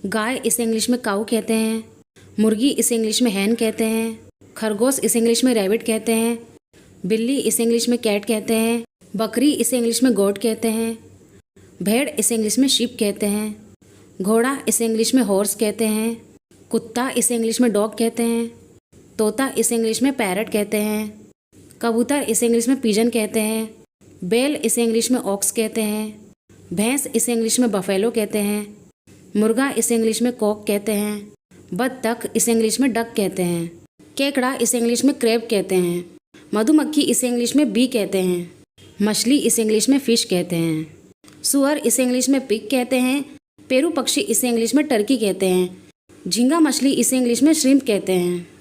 गाय इसे इंग्लिश में काऊ कहते हैं। मुर्गी इसे इंग्लिश में हैन कहते हैं। खरगोश इसे इंग्लिश में रैबिट कहते हैं। बिल्ली इसे इंग्लिश में कैट कहते हैं। बकरी इसे इंग्लिश में गोट कहते हैं। भेड़ इसे इंग्लिश में शीप कहते हैं। घोड़ा इसे इंग्लिश में हॉर्स कहते हैं। कुत्ता इसे इंग्लिश में डॉग कहते हैं। तोता इसे इंग्लिश में पैरट कहते हैं। कबूतर इसे इंग्लिश में पिजन कहते हैं। बैल इसे इंग्लिश में ऑक्स कहते हैं। भैंस इसे इंग्लिश में बफेलो कहते हैं। मुर्गा इसे इंग्लिश में कॉक कहते हैं। बत्तख इसे इंग्लिश में डक कहते हैं। केकड़ा इसे इंग्लिश में क्रैब कहते हैं। मधुमक्खी इसे इंग्लिश में बी कहते हैं। मछली इसे इंग्लिश में फिश कहते हैं। सुअर इसे इंग्लिश में पिग कहते हैं। पेरू पक्षी इसे इंग्लिश में टर्की कहते हैं। झींगा मछली इसे इंग्लिश में श्रिम्प कहते हैं।